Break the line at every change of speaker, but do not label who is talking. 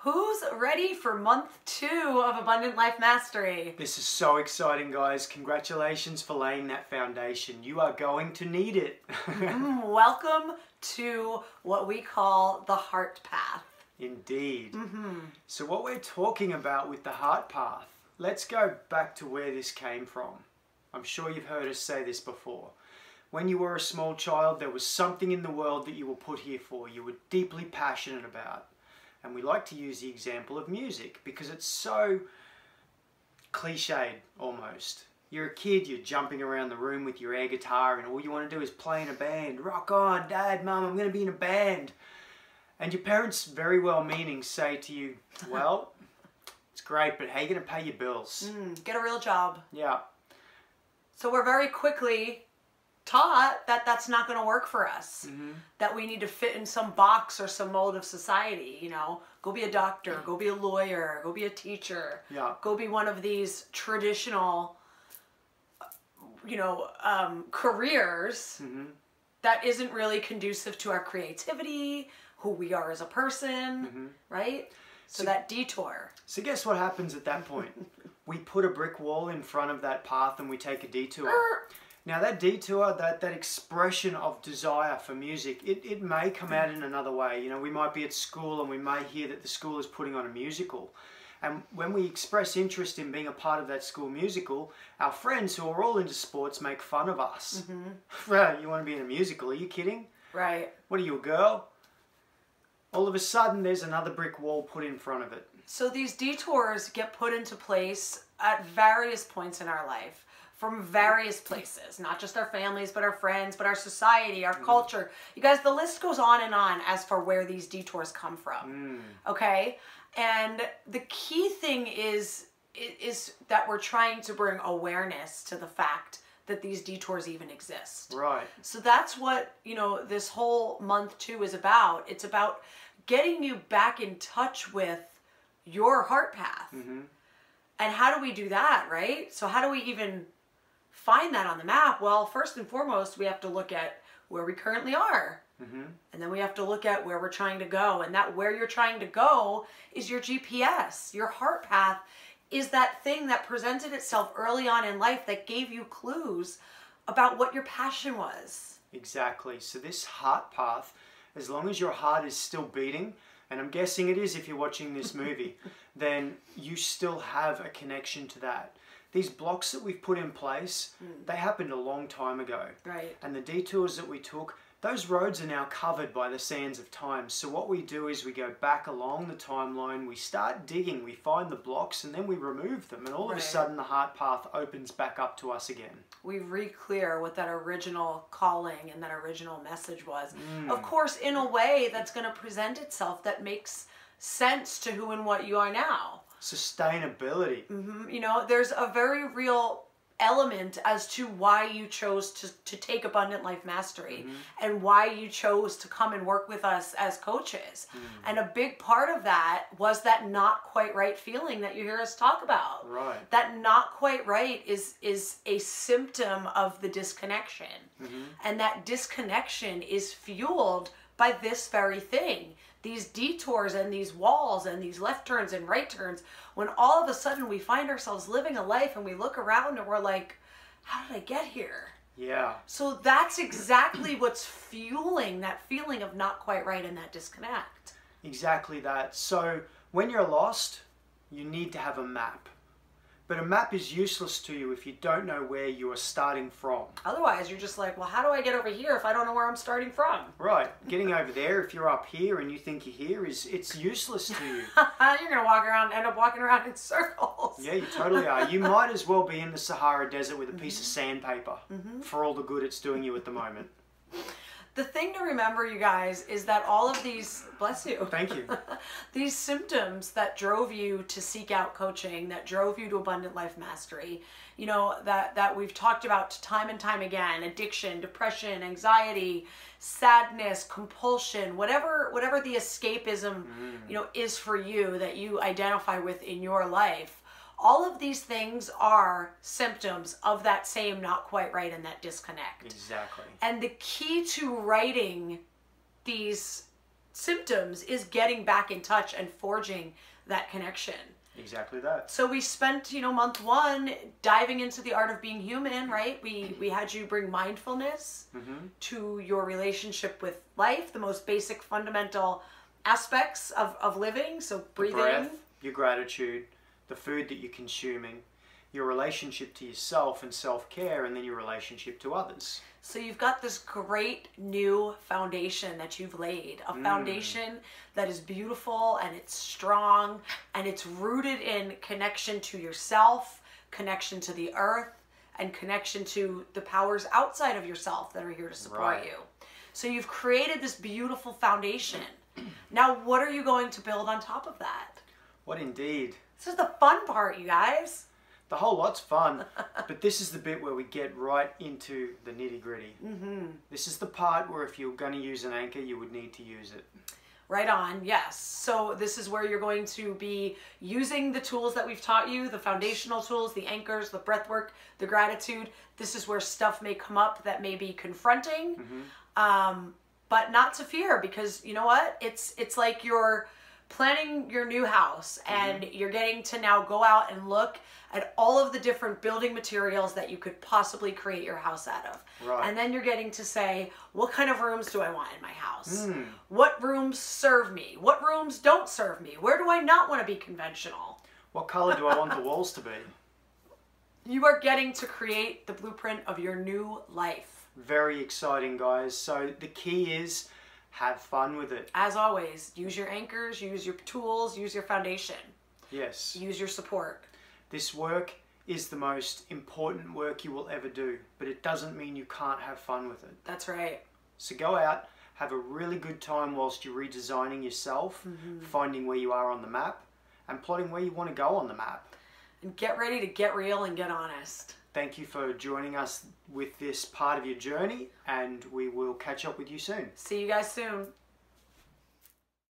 Who's ready for month 2 of Abundant Life Mastery?
This is so exciting, guys. Congratulations for laying that foundation. You are going to need it.
Welcome to what we call the heart path.
Indeed. So what we're talking about with the heart path, let's go back to where this came from. I'm sure you've heard us say this before. When you were a small child, there was something in the world that you were put here for, you were deeply passionate about. And we like to use the example of music because it's so cliched almost. You're a kid, you're jumping around the room with your air guitar and all you want to do is play in a band. Rock on, Dad, Mum, I'm going to be in a band. And your parents, very well meaning, say to you, well, it's great, but how are you going to pay your bills?
Get a real job.
Yeah.
So we're very quickly taught that that's not going to work for us. That we need to fit in some box or some mold of society, you know. Go be a doctor, go be a lawyer, go be a teacher.
Yeah.
Go be one of these traditional, careers that isn't really conducive to our creativity, who we are as a person, right? So that detour.
So guess what happens at that point? We put a brick wall in front of that path and we take a detour. Now that detour, that expression of desire for music, it may come out in another way. You know, we might be at school and we may hear that the school is putting on a musical. And when we express interest in being a part of that school musical, our friends who are all into sports make fun of us. Right, you want to be in a musical, are you kidding?
Right.
What are you, a girl? All of a sudden there's another brick wall put in front of it.
So these detours get put into place at various points in our life. From various places, not just our families, but our friends, but our society, our culture. You guys, the list goes on and on as for where these detours come from, okay? And the key thing is that we're trying to bring awareness to the fact that these detours even exist.
Right.
So that's what, this whole month 2 is about. It's about getting you back in touch with your heart path. And how do we do that, right? So how do we even find that on the map? Well, first and foremost, we have to look at where we currently are. And then we have to look at where we're trying to go. And that where you're trying to go is your GPS. Your heart path is that thing that presented itself early on in life that gave you clues about what your passion was.
Exactly. So this heart path, as long as your heart is still beating, and I'm guessing it is if you're watching this movie, then you still have a connection to that. These blocks that we've put in place, they happened a long time ago.
Right.
And the detours that we took, those roads are now covered by the sands of time. So what we do is we go back along the timeline, we start digging, we find the blocks, and then we remove them. And all of a sudden the heart path opens back up to us again.
We re-clear what that original calling and that original message was. Of course, in a way that's going to present itself that makes sense to who and what you are now.
Sustainability.
There's a very real element as to why you chose to take Abundant Life Mastery and why you chose to come and work with us as coaches. And a big part of that was that not quite right feeling that you hear us talk about.
Right.
That not quite right is a symptom of the disconnection. And that disconnection is fueled by this very thing. These detours and these walls and these left turns and right turns, when all of a sudden we find ourselves living a life and we look around and we're like, how did I get here?
Yeah.
So that's exactly what's fueling that feeling of not quite right and that disconnect.
Exactly that. So when you're lost, you need to have a map. But a map is useless to you if you don't know where you are starting from. Otherwise,
you're just like, well, how do I get over here if I don't know where I'm starting from?
Right. Getting over there, if you're up here and you think you're here, it's useless to you.
You're going to end up walking around in circles.
Yeah, you totally are. You might as well be in the Sahara Desert with a piece of sandpaper for all the good it's doing you at the moment.
The thing to remember, you guys, is that all of these, bless you.
Thank you.
These symptoms that drove you to seek out coaching, that drove you to Abundant Life Mastery, that we've talked about time and time again, addiction, depression, anxiety, sadness, compulsion, whatever the escapism, is for you that you identify with in your life. All of these things are symptoms of that same not quite right and that disconnect.
Exactly.
And the key to righting these symptoms is getting back in touch and forging that connection.
Exactly that.
So we spent, month 1 diving into the art of being human, right? We had you bring mindfulness to your relationship with life, the most basic fundamental aspects of living. So breathing.
The breath, your gratitude, the food that you're consuming, your relationship to yourself and self-care, and then your relationship to others.
So you've got this great new foundation that you've laid, a foundation that is beautiful and it's strong and it's rooted in connection to yourself, connection to the earth, and connection to the powers outside of yourself that are here to support you. So you've created this beautiful foundation. Now, what are you going to build on top of that?
What indeed?
This is the fun part, you guys.
The whole lot's fun, but this is the bit where we get right into the nitty-gritty. This is the part where if you're going to use an anchor, you would need to use it.
Right on, yes. So this is where you're going to be using the tools that we've taught you, the foundational tools, the anchors, the breath work, the gratitude. This is where stuff may come up that may be confronting, but not to fear, because you know what? It's like you're planning your new house and you're getting to now go out and look at all of the different building materials that you could possibly create your house out of.
Right.
And then you're getting to say, what kind of rooms do I want in my house? What rooms serve me? What rooms don't serve me? Where do I not want to be conventional?
What color do I want the walls to be?
You are getting to create the blueprint of your new life.
Very exciting, guys. So the key is have fun with it.
As always, use your anchors, use your tools, use your foundation.
Yes.
Use your support.
This work is the most important work you will ever do, but it doesn't mean you can't have fun with it.
That's right.
So go out, have a really good time whilst you're redesigning yourself, finding where you are on the map, and plotting where you want to go on the map.
And get ready to get real and get honest.
Thank you for joining us with this part of your journey, and we will catch up with you soon.
See you guys soon.